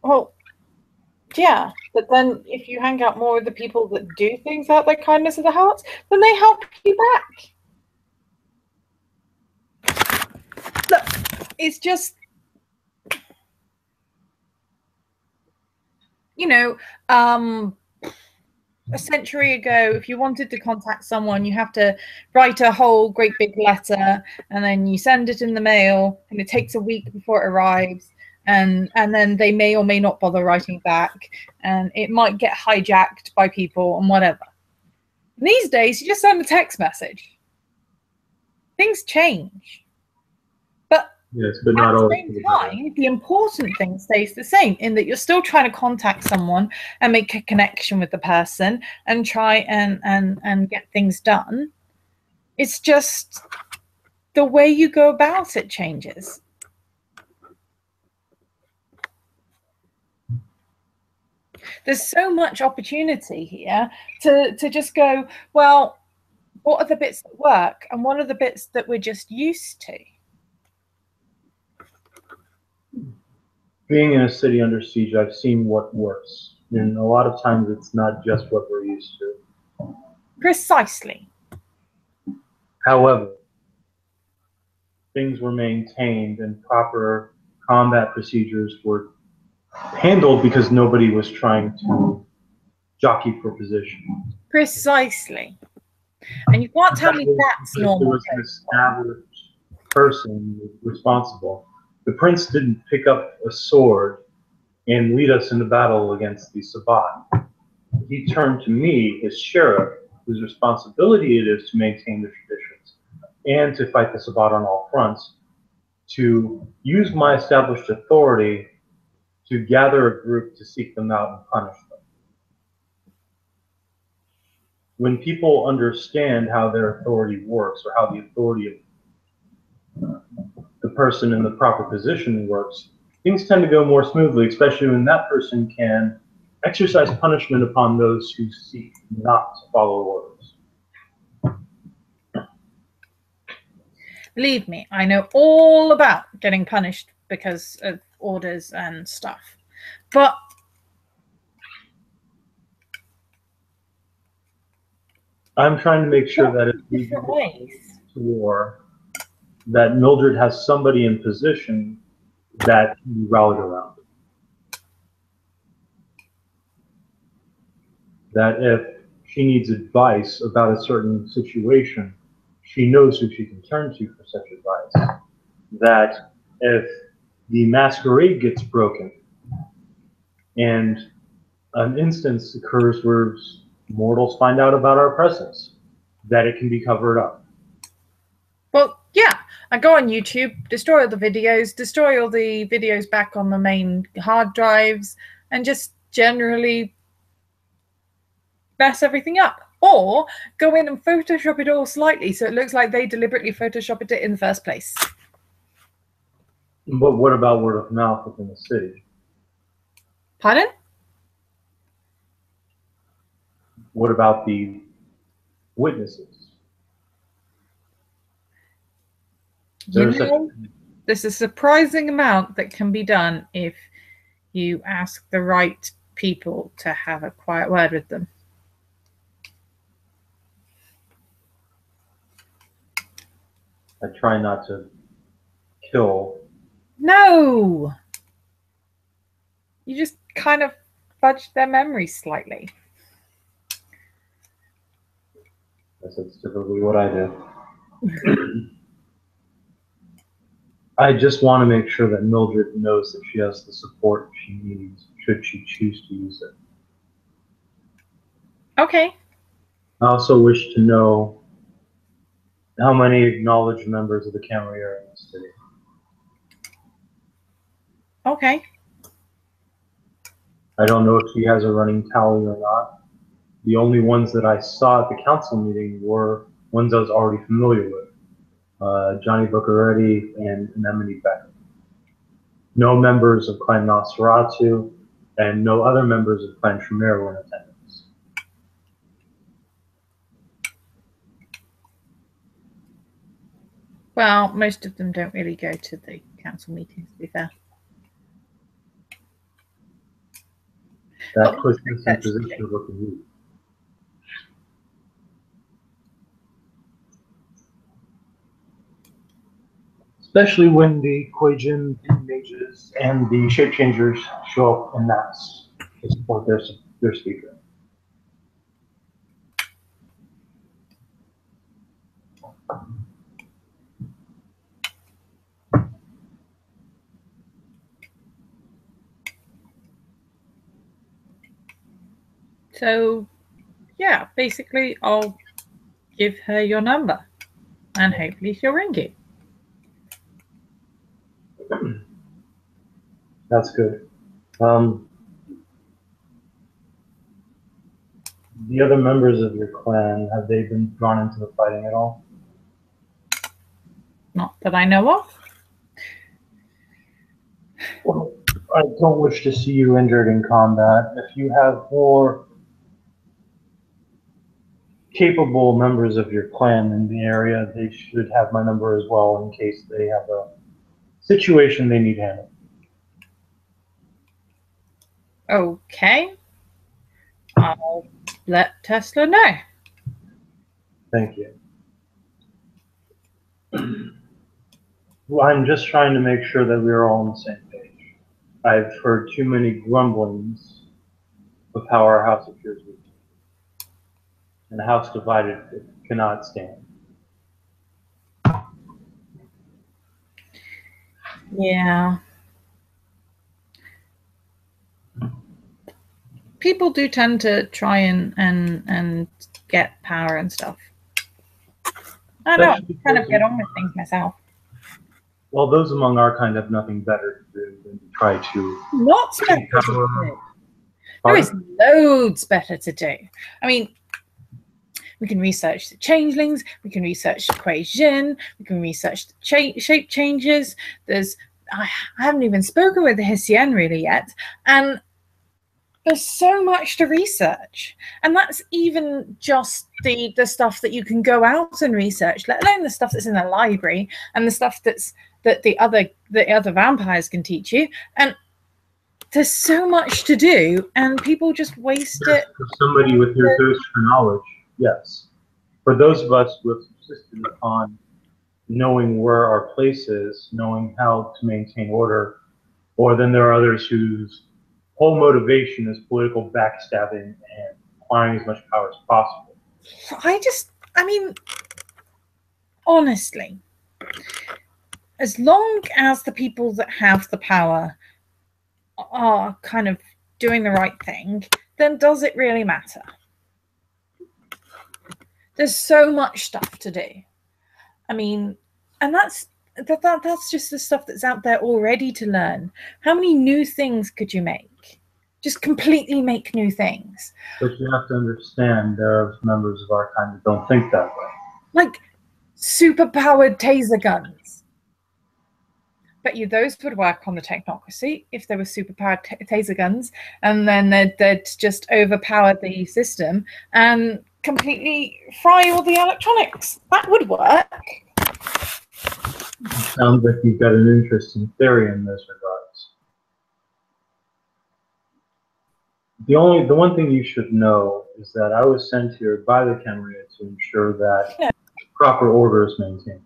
Well, yeah, but then if you hang out more with the people that do things out of their kindness of their hearts, then they help you back. Look, it's just, you know, a century ago, if you wanted to contact someone, you have to write a whole great big letter and then you send it in the mail and it takes a week before it arrives. And then they may or may not bother writing back and it might get hijacked by people and whatever. And these days, you just send a text message. Things change. Yes, but not at all. the same time, the important thing stays the same in that you're still trying to contact someone and make a connection with the person and try and get things done. It's just the way you go about it changes. There's so much opportunity here to just go, well, what are the bits that work and what are the bits that we're just used to? Being in a city under siege, I've seen what works. And a lot of times it's not just what we're used to. Precisely. However, things were maintained and proper combat procedures were handled because nobody was trying to jockey for position. Precisely. And you can't tell me that's normal. There was an established person responsible. The prince didn't pick up a sword and lead us into battle against the Sabbat. He turned to me, his sheriff, whose responsibility it is to maintain the traditions and to fight the Sabbat on all fronts, to use my established authority to gather a group to seek them out and punish them. When people understand how their authority works or how the authority of the person in the proper position works, things tend to go more smoothly, especially when that person can exercise punishment upon those who seek not to follow orders. Believe me, I know all about getting punished because of orders and stuff. But I'm trying to make sure that if we go to war, that Mildred has somebody in position that can be rallied around. That if she needs advice about a certain situation, she knows who she can turn to for such advice. That if the masquerade gets broken and an instance occurs where mortals find out about our presence, that it can be covered up. Well, yeah, I go on YouTube, destroy all the videos back on the main hard drives, and just generally mess everything up. Or go in and Photoshop it all slightly so it looks like they deliberately Photoshopped it in the first place. But what about word of mouth within the city? Pardon? What about the witnesses? There's a surprising amount that can be done if you ask the right people to have a quiet word with them. I try not to kill. No! You just kind of fudge their memories slightly. That's typically what I do. I just want to make sure that Mildred knows that she has the support she needs should she choose to use it. Okay. I also wish to know how many acknowledged members of the Camry are in the city. Okay. I don't know if she has a running tally or not. The only ones that I saw at the council meeting were ones I was already familiar with. Johnny Buccaretti and Anemone Becker. No members of Clan Nosferatu and no other members of Clan Tremere were in attendance. Well, most of them don't really go to the council meetings, to be fair. That puts us in position of looking weak. Especially when the Kuei-jin mages and the shape changers show up en masse to support their speaker. So, yeah, basically, I'll give her your number and hopefully she'll ring you. That's good. The other members of your clan, have they been drawn into the fighting at all? Not that I know of. Well, I don't wish to see you injured in combat. If you have more capable members of your clan in the area, they should have my number as well in case they have a situation they need handled. Okay. I'll let Tesla know. Thank you. Well, I'm just trying to make sure that we're all on the same page. I've heard too many grumblings of how our house appears weak. And a house divided it cannot stand. Yeah. People do tend to try and get power and stuff. I know, I kind of get on with things myself. Well, those among our kind have nothing better to do than to try to... Lots better to do. There is loads better to do. I mean, we can research the changelings, we can research the equation, we can research the shape changes. I haven't even spoken with the Hessian really yet, and there's so much to research. And that's even just the stuff that you can go out and research, let alone the stuff that's in the library and the stuff that the other vampires can teach you. And there's so much to do, and people just waste it. For somebody with your thirst for knowledge, yes. For those of us who have subsisted upon knowing where our place is, knowing how to maintain order, or then there are others whose whole motivation is political backstabbing and acquiring as much power as possible. I mean, honestly, as long as the people that have the power are kind of doing the right thing, then does it really matter? There's so much stuff to do. I mean, and that's just the stuff that's out there already to learn. How many new things could you make? Just completely make new things. But you have to understand there are members of our kind that don't think that way. Like super-powered taser guns. Bet you those would work on the technocracy if they were super-powered taser guns, and then they'd just overpower the system and completely fry all the electronics. That would work. It sounds like you've got an interesting theory in those regards. The one thing you should know is that I was sent here by the Kendria to ensure that proper order is maintained.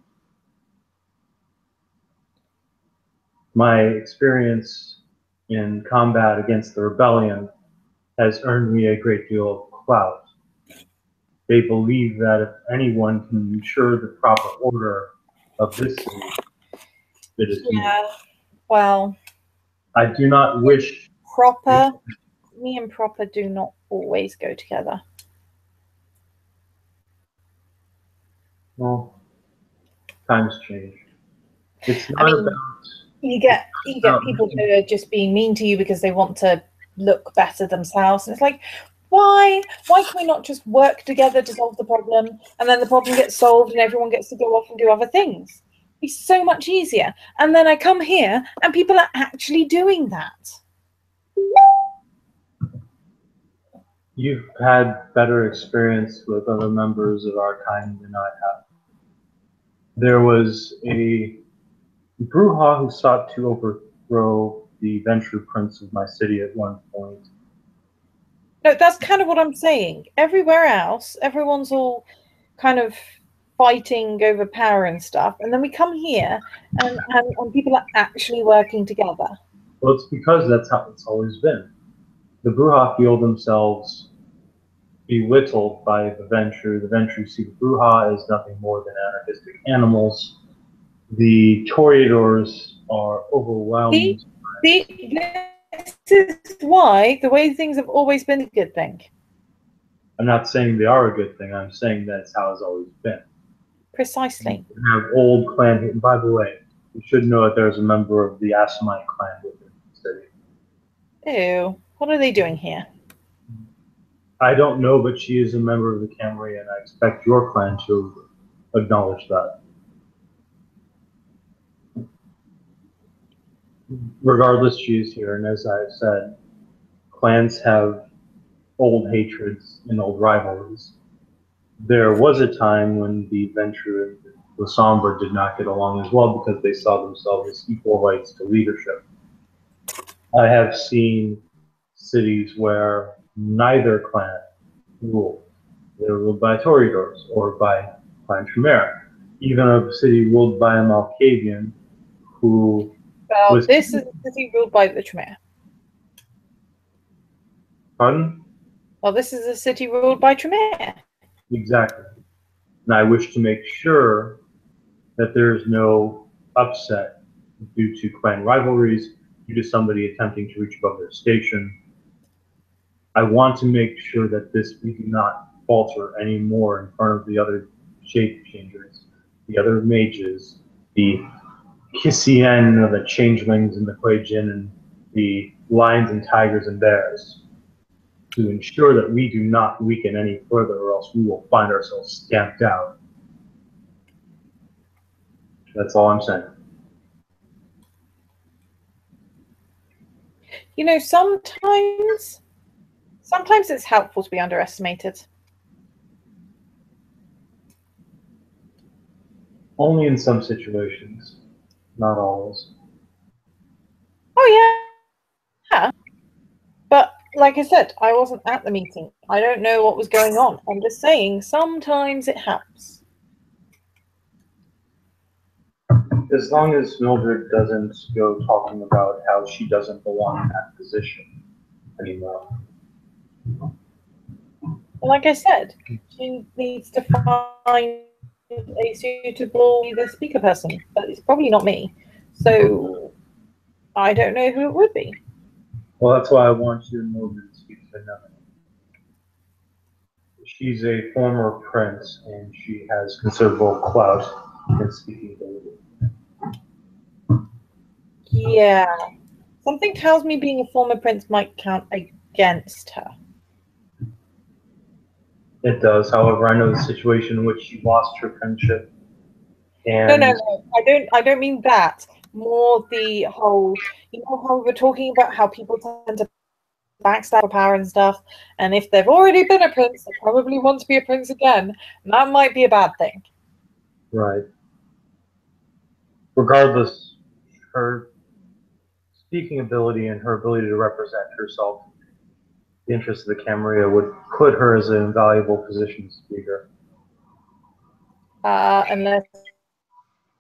My experience in combat against the rebellion has earned me a great deal of clout. They believe that if anyone can ensure the proper order of this city, it is me. Well, I do not wish... Me and proper do not always go together. Well, times change. It's not about... You get people who are just being mean to you because they want to look better themselves. And it's like, why can we not just work together to solve the problem, and then the problem gets solved and everyone gets to go off and do other things? It's so much easier. And then I come here and people are actually doing that. You've had better experience with other members of our kind than I have. There was a Bruja who sought to overthrow the Venture Prince of my city at one point. No, that's kind of what I'm saying. Everywhere else, everyone's all kind of fighting over power and stuff, and then we come here and people are actually working together. Well, it's because that's how it's always been. The Bruja feel themselves belittled by the Venture. The Venture see the Bruja as nothing more than anarchistic animals. The Toreadors are overwhelmed. See, this is why the way things have always been a good thing. I'm not saying they are a good thing. I'm saying that's how it's always been. Precisely. We have old clan. And by the way, you should know that there's a member of the Assamite clan within the city. Ew. What are they doing here? I don't know, but she is a member of the Camry, and I expect your clan to acknowledge that. Regardless, she is here, and as I've said, clans have old hatreds and old rivalries. There was a time when the Venture and the Somber did not get along as well because they saw themselves as equal rights to leadership. I have seen cities where neither clan ruled. They were ruled by Toreadors or by Clan Tremere. Even a city ruled by a Malkavian who Well, was... this is a city ruled by the Tremere. Pardon? Well, this is a city ruled by Tremere. Exactly. And I wish to make sure that there is no upset due to clan rivalries, due to somebody attempting to reach above their station. I want to make sure that we do not falter anymore in front of the other shape changers, the other mages, the Kissien, the changelings and the Kuei-jin, and the lions and tigers and bears, to ensure that we do not weaken any further, or else we will find ourselves stamped out. That's all I'm saying. You know, sometimes it's helpful to be underestimated. Only in some situations, not always. Oh yeah. But like I said, I wasn't at the meeting. I don't know what was going on. I'm just saying, sometimes it helps. As long as Mildred doesn't go talking about how she doesn't belong in that position anymore. Like I said, she needs to find a suitable either speaker person, but it's probably not me. So I don't know who it would be. Well, that's why I want you and Mildred to speak to another. She's a former prince, and she has considerable clout in speaking ability. Yeah. Something tells me being a former prince might count against her. It does. However, I know the situation in which she lost her friendship. And No. I don't mean that. More the whole, you know how we were talking about how people tend to backstab for power and stuff, and if they've already been a prince, they probably want to be a prince again, and that might be a bad thing. right. Regardless, her speaking ability and her ability to represent herself, the interests of the Camarilla, would put her as an invaluable position speaker. Unless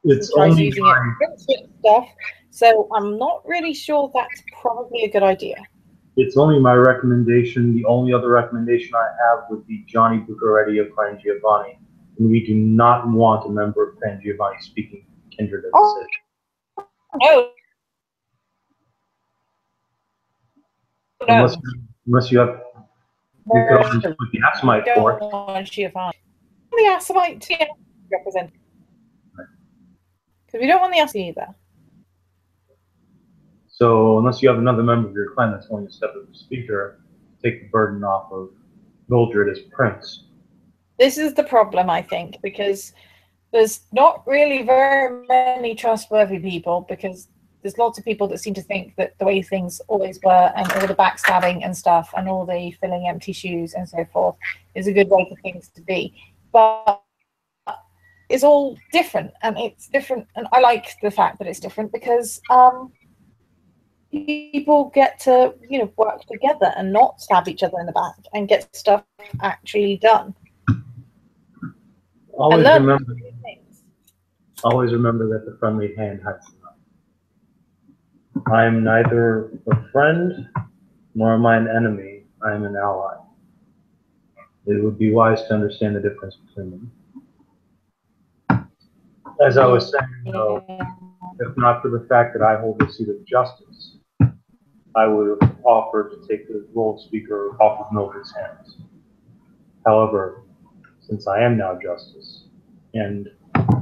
It's tries only using it for friendship stuff, so I'm not really sure that's probably a good idea. It's only my recommendation. The only other recommendation I have would be Johnny Bucaretti of Clan Giovanni. And we do not want a member of Clan Giovanni speaking Kindred of the city. No. Unless you have, you could always put the Assamite for it. Giovanni. The Assamite to represent. Because we don't want the Assamite either. So unless you have another member of your clan that's willing to step up as speaker, take the burden off of Mildred as prince. This is the problem, I think, because there's not really very many trustworthy people, because there's lots of people that seem to think that the way things always were and all the backstabbing and stuff and all the filling empty shoes and so forth is a good way for things to be. But it's all different, and it's different, and I like the fact that it's different because people get to, you know, work together and not stab each other in the back and get stuff actually done. Always remember that the friendly hand hides the knife. I am neither a friend nor am I an enemy. I am an ally. It would be wise to understand the difference between them. As I was saying, though, if not for the fact that I hold the seat of justice, I would have offered to take the role of speaker off of Mildred's hands. However, since I am now justice, and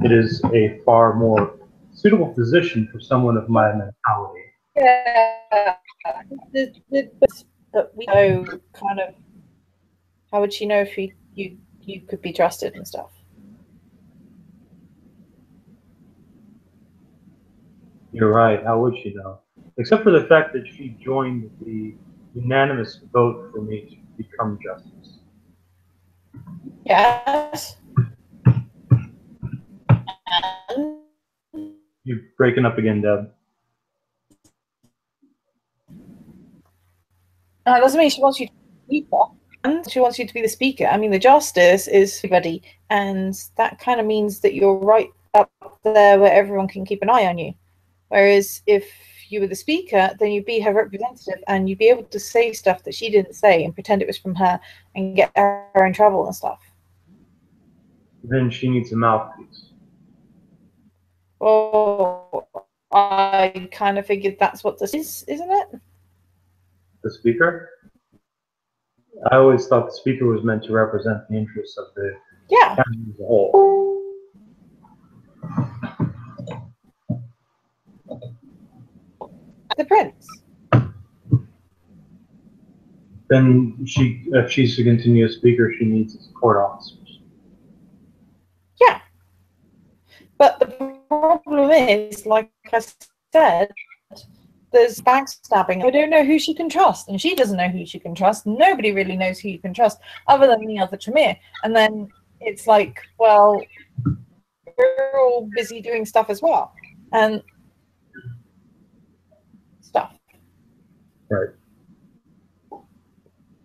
it is a far more suitable position for someone of my mentality. Yeah, but we know kind of, how would she know if you could be trusted and stuff? You're right. How would she know? Except for the fact that she joined the unanimous vote for me to become justice. Yes. You're breaking up again, Deb. Doesn't mean she wants you to be the speaker. And she wants you to be the speaker. I mean, the justice is everybody, and that kind of means that you're right up there where everyone can keep an eye on you. Whereas if you were the speaker, then you'd be her representative, and you'd be able to say stuff that she didn't say and pretend it was from her and get her in trouble and stuff. Then she needs a mouthpiece. Well, I kind of figured that's what this is, isn't it? The speaker? I always thought the speaker was meant to represent the interests of the county as a whole. The prince. Then if she's a continuous speaker, she needs court officers. Yeah. But the problem is, like I said, there's backstabbing. I don't know who she can trust, and she doesn't know who she can trust. Nobody really knows who you can trust other than the other Tremere. And then it's like, well, we're all busy doing stuff as well. And stuff. Right.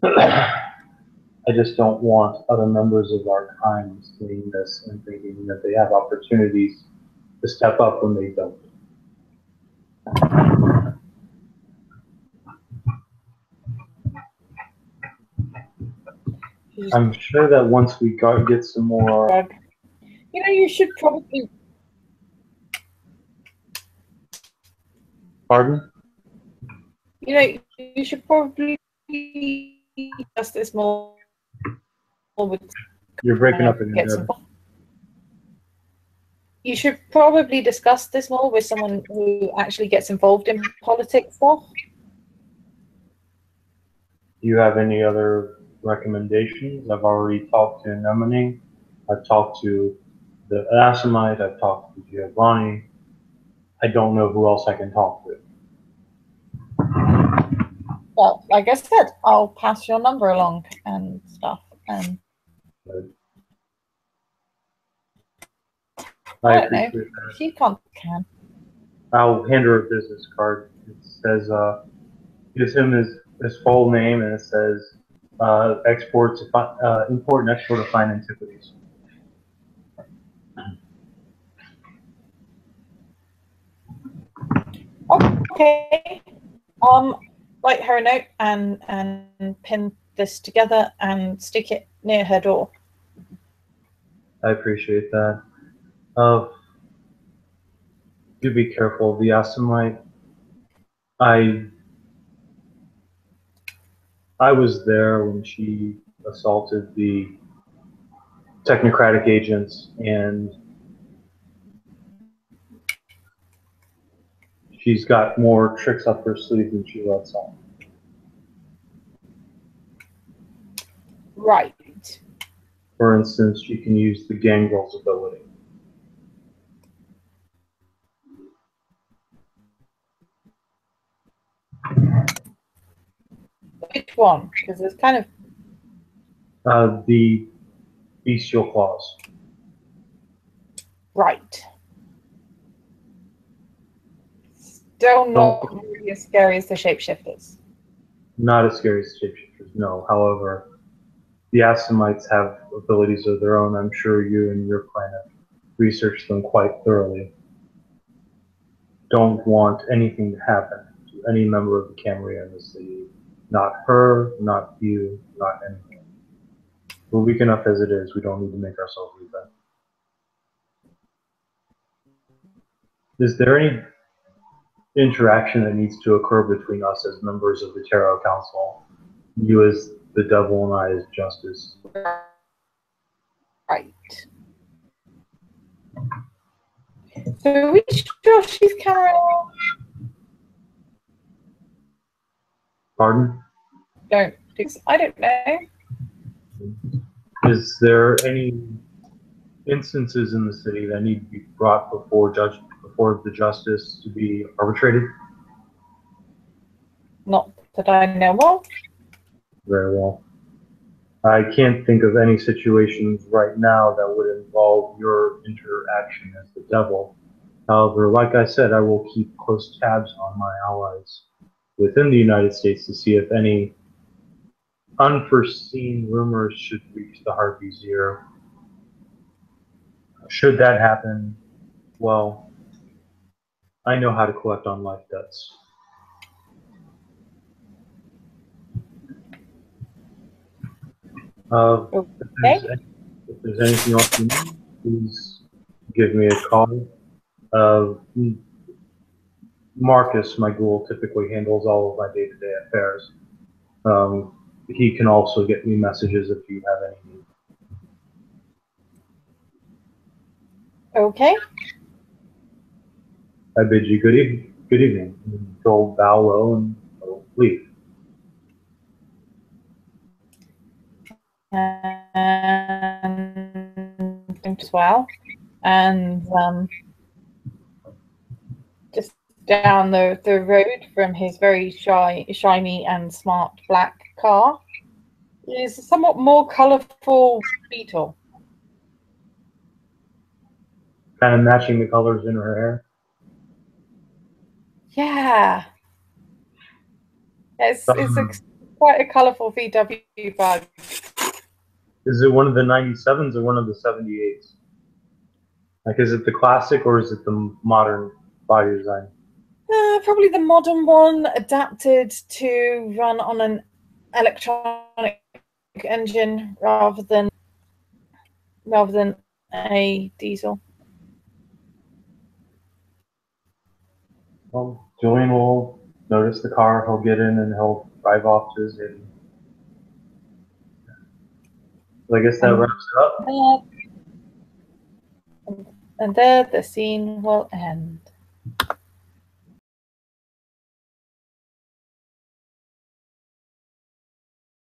I just don't want other members of our kind seeing this and thinking that they have opportunities to step up when they don't. I'm sure that once we get some more... You know, you should probably... Pardon? You know, you should probably discuss this more with... You're breaking up again, Deb. You should probably discuss this more with someone who actually gets involved in politics stuff. Do you have any other recommendations? I've already talked to Nemini. I've talked to the Asimite. I've talked to Giovanni. I don't know who else I can talk to. Well, like I said, I'll pass your number along and stuff. And I don't know. She can. I'll hand her a business card. It says, gives him his full name, and it says, import and export of fine antiquities. Okay. Write her a note and pin this together and stick it near her door. I appreciate that. Do be careful of the Asimite. I was there when she assaulted the technocratic agents, and she's got more tricks up her sleeve than she lets on. Right. For instance, she can use the gangrel's ability. Which one? Because there's kind of... the bestial claws. Right. Still not really as scary as the shapeshifters. Not as scary as shapeshifters, no. However, the Asimites have abilities of their own. I'm sure you and your planet researched them quite thoroughly. Don't want anything to happen to any member of the Camria in the city. Not her, not you, not anything. We're weak enough as it is. We don't need to make ourselves weak. Is there any interaction that needs to occur between us as members of the Tarot Council? You as the devil and I as justice. Right. So are we sure she's camera? Pardon? I don't know. Is there any instances in the city that need to be brought before the justice to be arbitrated? Not that I know of. Very well. I can't think of any situations right now that would involve your interaction as the devil. However, like I said, I will keep close tabs on my allies within the United States to see if any unforeseen rumors should reach the Harpy's ear. Should that happen, well, I know how to collect on life debts. Okay. If there's anything else you need, please give me a call. Marcus, my ghoul, typically handles all of my day-to-day affairs. He can also get me messages if you have any need. Okay. I bid you good evening. He'll bow low and he'll leave. And as well, and just down the road from his very shiny and smart black car is a somewhat more colourful beetle. Kind of matching the colors in her hair. Yeah. It's quite a colourful VW bug. Is it one of the 97s or one of the 78s? Like, is it the classic or is it the modern body design? Probably the modern one, adapted to run on an electronic engine rather than a diesel. Well, Julian will notice the car, he'll get in and he'll drive off to his inn. So I guess that wraps it up. And there the scene will end.